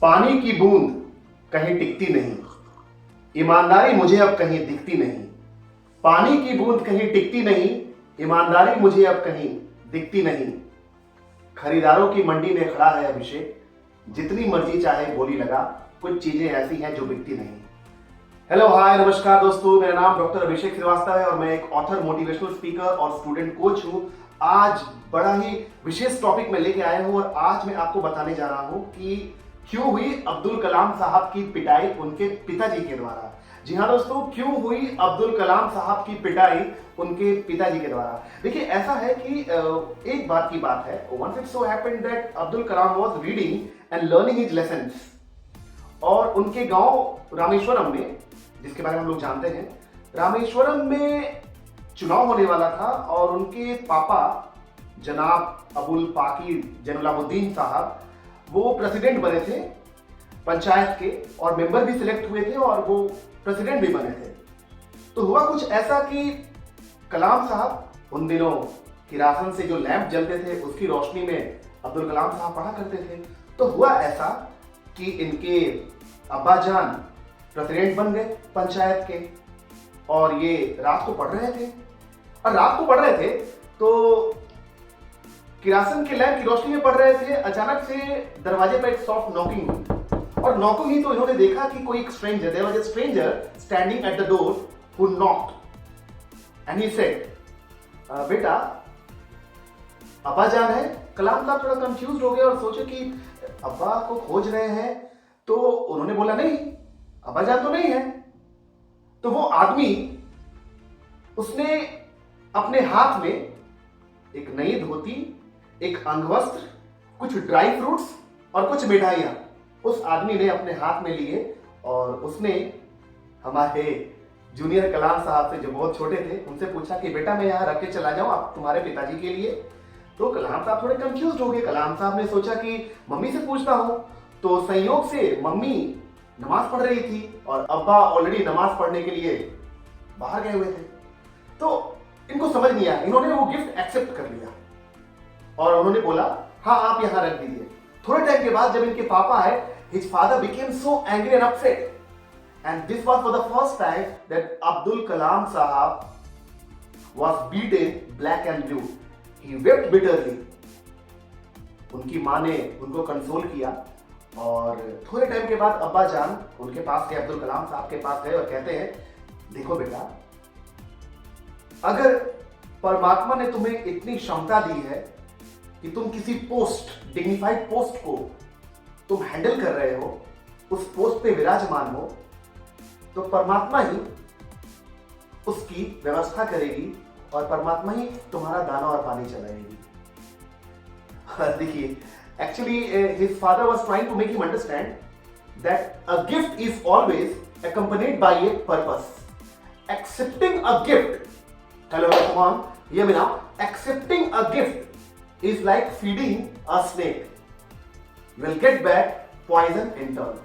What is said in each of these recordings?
पानी की बूंद कहीं टिकती नहीं, ईमानदारी मुझे अब कहीं दिखती नहीं। पानी की बूंद कहीं टिकती नहीं, ईमानदारी मुझे अब कहीं दिखती नहीं। खरीदारों की मंडी में खड़ा है अभिषेक, जितनी मर्जी चाहे बोली लगा, कुछ चीजें ऐसी हैं जो बिकती नहीं। हेलो हाय नमस्कार दोस्तों, मेरा नाम डॉक्टर अभिषेक श्रीवास्तव है और मैं एक ऑथर, मोटिवेशनल स्पीकर और स्टूडेंट कोच हूं। आज बड़ा ही विशेष टॉपिक में लेके आया हूं और आज मैं आपको बताने जा रहा हूं कि क्यों हुई अब्दुल कलाम साहब की पिटाई उनके पिताजी के द्वारा। जी हाँ दोस्तों, क्यों हुई अब्दुल कलाम साहब की पिटाई उनके पिताजी के द्वारा। देखिए ऐसा है कि एक बात की बात है, once it so happened that Abdul Kalam was reading and learning his lessons, और उनके गांव रामेश्वरम में, जिसके बारे में हम लोग जानते हैं, रामेश्वरम में चुनाव होने वाला था और उनके पापा जनाब अबुल पाकीर जैनुलाब्दीन साहब वो प्रेसिडेंट बने थे पंचायत के, और मेंबर भी सिलेक्ट हुए थे और वो प्रेसिडेंट भी बने थे। तो हुआ कुछ ऐसा कि कलाम साहब उन दिनों किरासन से जो लैंप जलते थे उसकी रोशनी में अब्दुल कलाम साहब पढ़ा करते थे। तो हुआ ऐसा कि इनके अब्बा जान प्रेसिडेंट बन गए पंचायत के और ये रात को पढ़ रहे थे। और रात को पढ़ रहे थे तो किरासन के लैंप की रोशनी में पढ़ रहे थे। अचानक से दरवाजे पर एक सॉफ्ट नॉकिंग हुई और नॉकिंग ही तो इन्होंने देखा कि कोई एक stranger, there was a stranger standing at the door who knocked and he said, बेटा अब्बा जान है। कलाम साहब थोड़ा कंफ्यूज हो गए और सोचे कि अब्बा को खोज रहे हैं, तो उन्होंने बोला नहीं, अब्बा जान तो नहीं है। तो वो आदमी, उसने अपने हाथ में एक नई धोती, एक अंगवस्त्र, कुछ ड्राई फ्रूट्स और कुछ मिठाइयां उस आदमी ने अपने हाथ में लिए और उसने हमारे जूनियर कलाम साहब से, जो बहुत छोटे थे, उनसे पूछा कि बेटा मैं यहाँ रख के चला जाऊं आप तुम्हारे पिताजी के लिए। तो कलाम साहब थोड़े कंफ्यूज हो गए। कलाम साहब ने सोचा कि मम्मी से पूछता हूं। तो संयोग से मम्मी नमाज पढ़ रही थी और अब्बा ऑलरेडी नमाज पढ़ने के लिए बाहर गए हुए थे। तो इनको समझ नहीं आया, इन्होंने वो गिफ्ट एक्सेप्ट कर लिया और उन्होंने बोला हाँ आप यहां रख दीजिए। थोड़े टाइम के बाद जब इनके पापा आए, his father became so angry and upset, and this was for the first time that Abdul Kalam Sahab was beaten black and blue. He wept bitterly. उनकी माँ ने उनको कंसोल किया और थोड़े टाइम के बाद अब्बा जान उनके पास गए, अब्दुल कलाम साहब के पास गए और कहते हैं, देखो बेटा, अगर परमात्मा ने तुम्हें इतनी क्षमता दी है कि तुम किसी पोस्ट, डिग्निफाइड पोस्ट को तुम हैंडल कर रहे हो, उस पोस्ट पे विराजमान हो, तो परमात्मा ही उसकी व्यवस्था करेगी और परमात्मा ही तुम्हारा दाना और पानी चलाएगी। देखिए, actually his father was trying to make him understand that a gift is always accompanied by a purpose. Accepting a gift, hello, come on, hear me now. Accepting a gift is like feeding a snake. You will get back poison in turn.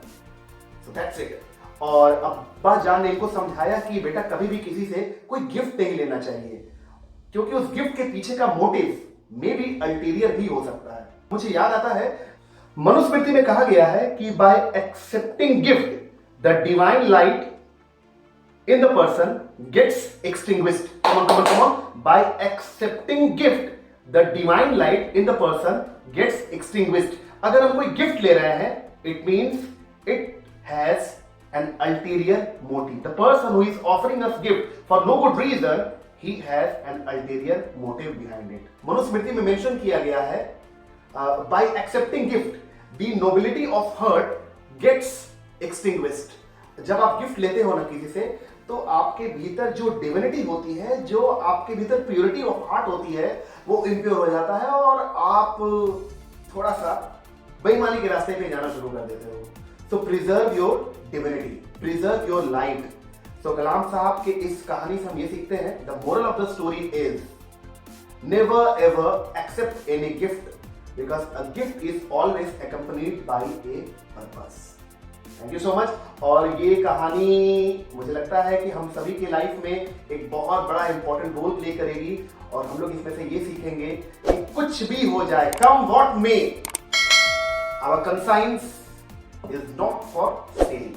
So that's it. और अब्बा जान ने इनको समझाया कि बेटा कभी भी किसी से कोई गिफ्ट नहीं लेना चाहिए, क्योंकि उस गिफ्ट के पीछे का मोटिव मे बी अल्टीरियर भी हो सकता है। मुझे याद आता है, मनुस्मृति में कहा गया है कि bye accepting gift the divine light in the person gets extinguished. Come on. By accepting gift, the divine light in the person gets extinguished. अगर हम कोई गिफ्ट ले रहे हैं, it means it has an ulterior motive. The person who is offering us gift for no good reason, he has an ulterior motive behind it. Manusmriti में mention किया गया है, by accepting gift, the nobility of heart gets extinguished. जब आप gift लेते हो ना किसी से, तो आपके भीतर जो डिविनिटी होती है, जो आपके भीतर प्योरिटी ऑफ हार्ट होती है, वो इम्प्योर हो जाता है और आप थोड़ा सा बेईमानी के रास्ते पे जाना शुरू कर देते हो। So preserve your divinity, preserve your light. So Kalam sahab के इस कहानी से हम ये सीखते हैं, the moral of the story is never ever accept any gift because a gift is always accompanied by a purpose. Thank you so much. और ये कहानी मुझे लगता है कि हम सभी की लाइफ में एक बहुत बड़ा इंपॉर्टेंट रोल प्ले करेगी और हम लोग इसमें से ये सीखेंगे कि कुछ भी हो जाए, come what may, our conscience is not for sale.